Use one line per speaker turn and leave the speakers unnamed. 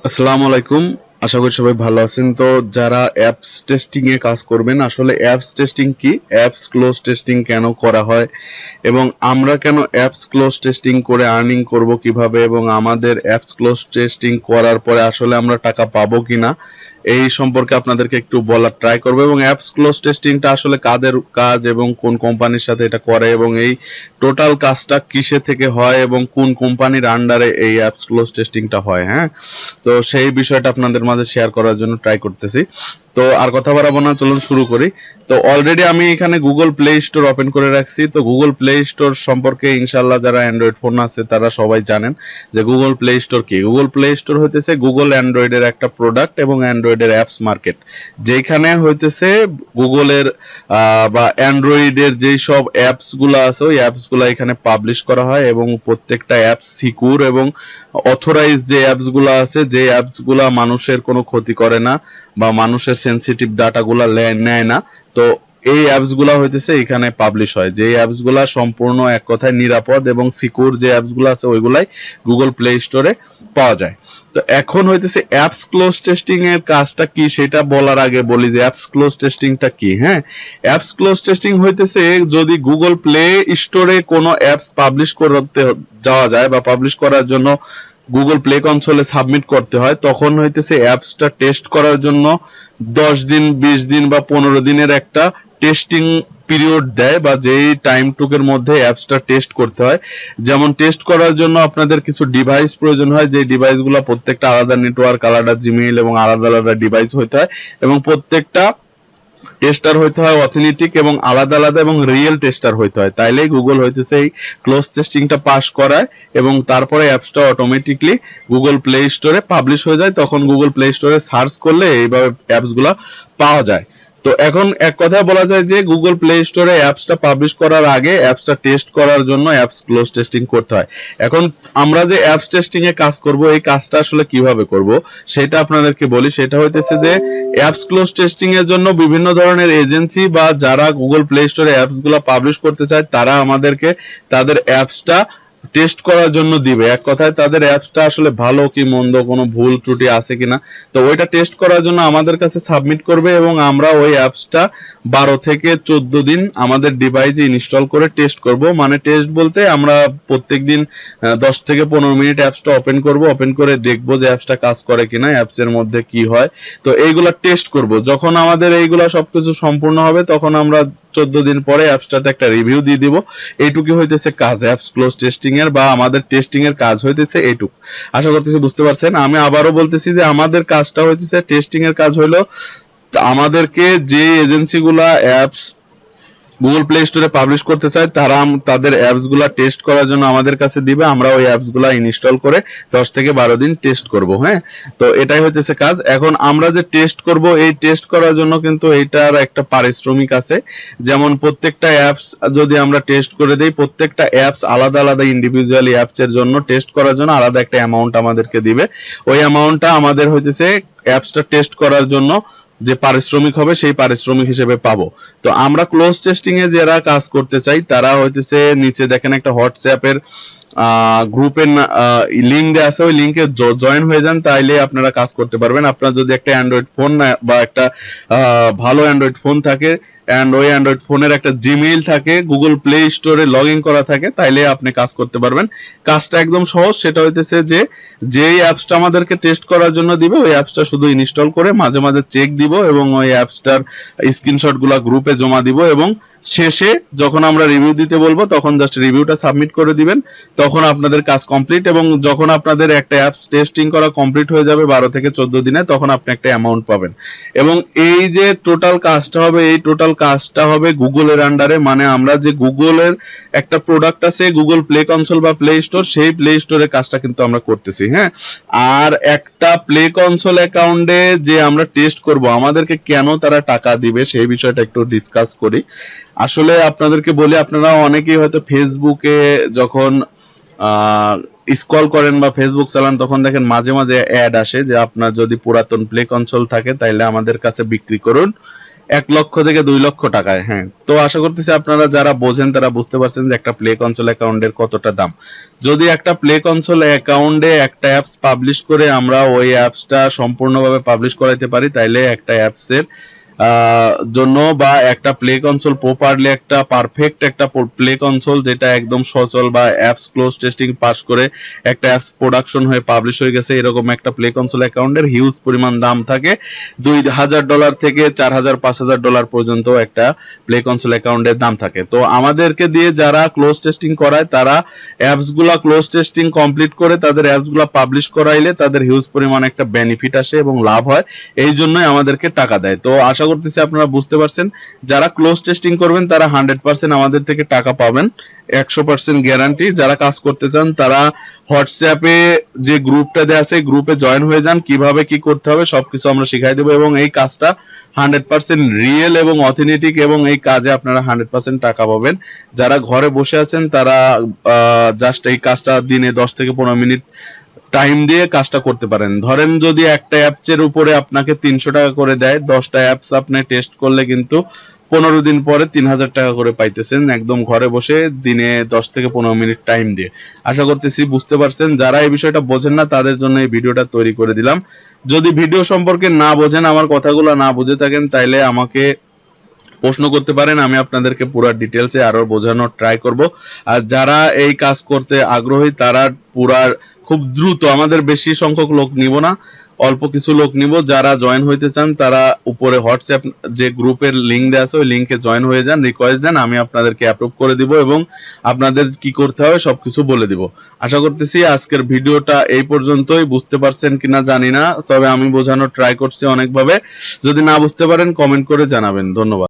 আসসালামু আলাইকুম। আশা করি সবাই ভালো আছেন। তো যারা অ্যাপস টেস্টিং এ কাজ করবেন, আসলে অ্যাপস টেস্টিং কি, অ্যাপস ক্লোজ টেস্টিং কেন করা হয় এবং আমরা কেন অ্যাপস ক্লোজ টেস্টিং করে আর্নিং করব কিভাবে, এবং আমাদের অ্যাপস ক্লোজ টেস্টিং করার পরে আসলে আমরা টাকা পাবো কিনা, এই সম্পর্কে আপনাদেরকে একটু বলার ট্রাই করবো। এবং অ্যাপস ক্লোজ টেস্টিংটা আসলে কাদের কাজ এবং কোন কোম্পানির সাথে এটা করে, এবং এই টোটাল কাজটা কিসে থেকে হয় এবং কোন কোম্পানির আন্ডারে এই অ্যাপস ক্লোজ টেস্টিংটা হয়। হ্যাঁ, তো সেই বিষয়টা আপনাদের মাঝে শেয়ার করার জন্য ট্রাই করতেছি। তো আর কথা বাড়াবো না, চলুন শুরু করি। তো অলরেডি আমি এখানে গুগল প্লে স্টোর ওপেন করে রাখছি। তো গুগল প্লে স্টোর সম্পর্কে ইনশাল্লাহ যারা অ্যান্ড্রয়েড ফোন আছে তারা সবাই জানেন যে গুগল প্লে স্টোর কি। গুগল প্লে স্টোর হইতেছে গুগল অ্যান্ড্রয়েডের একটা প্রোডাক্ট এবং অ্যান্ড্রয়েডের অ্যাপস মার্কেট, যেখানে হইতেছে গুগলের বা অ্যান্ড্রয়েডের যেই সব অ্যাপস গুলো আছে ওই অ্যাপস গুলো এখানে পাবলিশ করা হয়, এবং প্রত্যেকটা অ্যাপস সিকিউর এবং অথরাইজ যে অ্যাপস গুলো আছে, যে অ্যাপস গুলা মানুষের কোনো ক্ষতি করে না বা মানুষের সেনসিটিভ ডাটাগুলা নেয় না। তো এই অ্যাপস গুলা হইতেছে এখানে পাবলিশ হয়, যে অ্যাপস গুলা সম্পূর্ণ এক কথায় নিরাপদ এবং সিকিউর যে অ্যাপস গুলো আছে ওইগুলাই গুগল প্লে স্টোরে পাওয়া যায়। তো এখন হইতেছে অ্যাপস ক্লোজ টেস্টিং এর কাজটা কি সেটা বলার আগে বলি যে অ্যাপস ক্লোজ টেস্টিংটা কি। হ্যাঁ, অ্যাপস ক্লোজ টেস্টিং হইতেছে যদি গুগল প্লে স্টোরে কোনো অ্যাপস পাবলিশ করতে যাওয়া যায় বা পাবলিশ করার জন্য গুগল প্লে কনসোলে সাবমিট করতে হয়, তখন হইতেছে অ্যাপসটা টেস্ট করার জন্য 10 দিন 20 দিন বা 15 দিনের একটা টেস্টিং পিরিয়ড দেয়, বা যেই টাইম টুকের মধ্যে অ্যাপসটা টেস্ট করতে হয়। যেমন টেস্ট করার জন্য আপনাদের কিছু ডিভাইস প্রয়োজন হয়, যে ডিভাইসগুলো প্রত্যেকটা আলাদা নেটওয়ার্ক, আলাদা জিমেইল এবং আলাদা আলাদা ডিভাইস হইতে হয়, এবং প্রত্যেকটা টেস্টার হইতে হয় অথেন্টিক এবং আলাদা আলাদা এবং রিয়েল টেস্টার হইতে হয়। তাইলেই গুগল হইতেছে এই ক্লোজ টেস্টিংটা পাস করায়, এবং তারপরে অ্যাপসটা অটোমেটিকলি গুগল প্লে স্টোরে পাবলিশ হয়ে যায়। তখন গুগল প্লে স্টোরে সার্চ করলে এইভাবে অ্যাপসগুলো পাওয়া যায়। তো এখন এক কথা বলা যায় যে গুগল প্লে স্টোরে অ্যাপসটা পাবলিশ করার আগে অ্যাপসটা টেস্ট করার জন্য অ্যাপস ক্লোজ টেস্টিং করতে হয়। এখন আমরা যে অ্যাপস টেস্টিং এ কাজ করব, এই কাজটা আসলে কিভাবে করব সেটা আপনাদেরকে বলি। সেটা হইতেছে যে অ্যাপস ক্লোজ টেস্টিং এর জন্য বিভিন্ন ধরনের এজেন্সি বা যারা গুগল প্লে স্টোরে অ্যাপস গুলো পাবলিশ করতে চায় তারা আমাদেরকে তাদের অ্যাপসটা টেস্ট করার জন্য দিবে। এক কথায় তাদের অ্যাপসটা আসলে ভালো কি মন্দ, কোনো ভুল ত্রুটি আছে কিনা, তো ওইটা টেস্ট করার জন্য আমাদের কাছে সাবমিট করবে, এবং আমরা ওই অ্যাপসটা 12 থেকে 14 দিন আমাদের ডিভাইসে ইনস্টল করে টেস্ট করব। মানে টেস্ট বলতে আমরা প্রত্যেকদিন 10 থেকে 15 মিনিট অ্যাপসটা ওপেন করব, ওপেন করে দেখব যে অ্যাপসটা কাজ করে কিনা, অ্যাপসের মধ্যে কি হয়। তো এইগুলা টেস্ট করব। যখন আমাদের এইগুলা সবকিছু সম্পূর্ণ হবে তখন আমরা 14 দিন পরে অ্যাপসটাতে একটা রিভিউ দিয়ে দিব। এইটুকু হইতেছে কাজ অ্যাপস ক্লোজ টেস্টিং এর, বা আমাদের টেস্টিং এর কাজ হইতেছে এইটুকু। আশা করতেছি বুঝতে পারছেন। আমি আবারও বলতেছি যে আমাদের কাজটা হইতেছে, টেস্টিং এর কাজ হইলো আমাদেরকে যে এজেন্সিগুলা অ্যাপস গুগল প্লে স্টোরে পাবলিশ করতে চায় তারা তাদের অ্যাপস গুলা টেস্ট করার জন্য আমাদের কাছে দিবে, আমরা ওই অ্যাপস গুলা ইনস্টল করে 10 থেকে 12 দিন টেস্ট করব। হ্যাঁ, তো এটাই হইতেছে কাজ। এখন আমরা যে টেস্ট করব, এই টেস্ট করার জন্য কিন্তু এইটার একটা পারিশ্রমিক আছে। যেমন প্রত্যেকটা অ্যাপস যদি আমরা টেস্ট করে দেই, প্রত্যেকটা অ্যাপস আলাদা আলাদা ইন্ডিভিজুয়ালি অ্যাপস এর জন্য টেস্ট করার জন্য আলাদা একটা অ্যামাউন্ট আমাদেরকে দিবে। ওই অ্যামাউন্টটা আমাদের হইতেছে অ্যাপসটা টেস্ট করার জন্য যে পারিশ্রমিক হবে সেই পারিশ্রমিক হিসেবে পাবো। তো আমরা ক্লোজ টেস্টিং এ যারা কাজ করতে চাই তারা হইতেছে নিচে দেখেন একটা হোয়াটসঅ্যাপের গ্রুপের লিঙ্ক দেওয়া আছে, ওই লিঙ্কে জয়েন হয়ে যান, তাইলে আপনারা কাজ করতে পারবেন। আপনার যদি একটা অ্যান্ড্রয়েড ফোন বা একটা ভালো অ্যান্ড্রয়েড ফোন থাকে, এন্ড ওই অ্যান্ড্রয়েড ফোনের একটা জিমেইল থাকে, গুগল প্লে স্টোরে লগ ইন করা থাকে, তাইলে আপনি কাজ করতে পারবেন। কাজটা একদম সহজ। সেটা হইতেছে যে যেই অ্যাপসটা আমাদেরকে টেস্ট করার জন্য দিবে ওই অ্যাপসটা শুধু ইনস্টল করে মাঝে মাঝে চেক দিব, এবং ওই অ্যাপসটার স্ক্রিনশট গুলা গ্রুপে জমা দিব, এবং শেষে যখন আমরা রিভিউ দিতে বলবো তখন জাস্ট রিভিউটা সাবমিট করে দিবেন। তখন আপনাদের কাজ কমপ্লিট, এবং যখন আপনাদের একটা অ্যাপস টেস্টিং করা কমপ্লিট হয়ে যাবে 12 থেকে 14 দিনে, তখন আপনি একটা অ্যামাউন্ট পাবেন। এবং এই যে টোটাল কাজটা হবে, এই টোটাল কাজটা হবে গুগলের আন্ডারে। মানে আমরা যে গুগলের একটা প্রোডাক্ট আছে গুগল প্লে কনসোল বা প্লে স্টোর, সেই প্লে স্টোরে কাজটা কিন্তু আমরা করতেছি। হ্যাঁ, আর একটা প্লে কনসোল অ্যাকাউন্টে যে আমরা টেস্ট করব আমাদেরকে কেন তারা টাকা দিবে সেই বিষয়টা একটু ডিসকাস করি। আসলে আপনাদেরকে বলি, আপনারা অনেকেই হয়তো ফেসবুকে যখন স্ক্রল করেন বা ফেসবুক চালান তখন দেখেন মাঝে মাঝে অ্যাড আসে যে আপনার যদি পুরাতন প্লে কনসোল থাকে তাহলে আমাদের কাছে বিক্রি করুন, 1 লক্ষ থেকে 2 লক্ষ টাকায়। হ্যাঁ, তো আশা করতেছি আপনারা যারা বোঝেন তারা বুঝতে পারছেন যে একটা প্লে কনসোল অ্যাকাউন্টের কতটা দাম। যদি একটা প্লে কনসোল অ্যাকাউন্টে একটা অ্যাপস পাবলিশ করে আমরা ওই অ্যাপসটা সম্পূর্ণভাবে পাবলিশ করাইতে পারি, তাইলে একটা অ্যাপসের জন্য বা একটা প্লে কনসোল প্রপারলি একটা পারফেক্ট একটা প্লে কনসোল যেটা একদম সচল বা অ্যাপস ক্লোজ টেস্টিং পাস করে একটা অ্যাপস প্রোডাকশন হয়ে পাবলিশ হয়ে গেছে, এরকম একটা প্লে কনসোল অ্যাকাউন্টের হিউজ পরিমাণ দাম থাকে। $2,000 থেকে $4,000 $5,000 পর্যন্ত একটা প্লে কনসোল অ্যাকাউন্টের দাম থাকে। তো আমাদেরকে দিয়ে যারা ক্লোজ টেস্টিং করায় তারা অ্যাপসগুলা ক্লোজ টেস্টিং কমপ্লিট করে তাদের অ্যাপসগুলা পাবলিশ করাইলে তাদের হিউজ পরিমাণ একটা বেনিফিট আসে এবং লাভ হয়, এই জন্যই আমাদেরকে টাকা দেয়। তো আশা করতেছি আপনারা বুঝতে পারছেন, যারা ক্লোজ টেস্টিং করবেন তারা 100% আমাদের থেকে টাকা পাবেন, 100% গ্যারান্টি। যারা কাজ করতে চান তারা হোয়াটসঅ্যাপে যে গ্রুপটা দেওয়া আছে গ্রুপে জয়েন হয়ে যান, কিভাবে কি করতে হবে সবকিছু আমরা শিখাই দেবো এবং এই কাজটা 100% রিয়েল এবং অথেন্টিক এবং এই কাজে আপনারা 100% টাকা পাবেন। যারা ঘরে বসে আছেন তারা জাস্ট এই কাজটা দিনে 10 থেকে 15 মিনিট টাইম দিয়ে কাজটা করতে পারেন। ধরেন যদি একটা অ্যাপসের উপরে আপনাকে 300 টাকা করে দেয়, 10টা অ্যাপস আপনি টেস্ট করলে কিন্তু 15 দিন পরে 3,000 টাকা করে পাইতেছেন একদম ঘরে বসে দিনে 10 থেকে 15 মিনিট টাইম দিয়ে। আশা করতেছি বুঝতে পারছেন। যারা এই বিষয়টা বোঝেন না তাদের জন্য এই ভিডিওটা তৈরি করে দিলাম। যদি ভিডিও সম্পর্কে না বোঝেন, আমার কথাগুলো না বুঝে থাকেন, তাইলে আমাকে প্রশ্ন করতে পারেন, আমি আপনাদেরকে পুরো ডিটেলসে আরো বোঝানোর ট্রাই করব। আর যারা এই কাজ করতে আগ্রহী তারা পুরার খুব দ্রুত, আমাদের বেশি সংখ্যক লোক নিব না, অল্প কিছু লোক নিব, যারা জয়েন হইতে চান তারা উপরে হোয়াটসঅ্যাপ যে গ্রুপের লিংক দেওয়া আছে ওই লিংকে জয়েন হয়ে যান, রিকোয়েস্ট দেন, আমি আপনাদেরকে অ্যাপ্রুভ করে দিব এবং আপনাদের কি করতে হবে সবকিছু বলে দিব। আশা করতেছি আজকের ভিডিওটা এই পর্যন্তই। বুঝতে পারছেন কিনা জানি না, তবে আমি বোঝানোর ট্রাই করছি অনেকভাবে। যদি না বুঝতে পারেন কমেন্ট করে জানাবেন। ধন্যবাদ।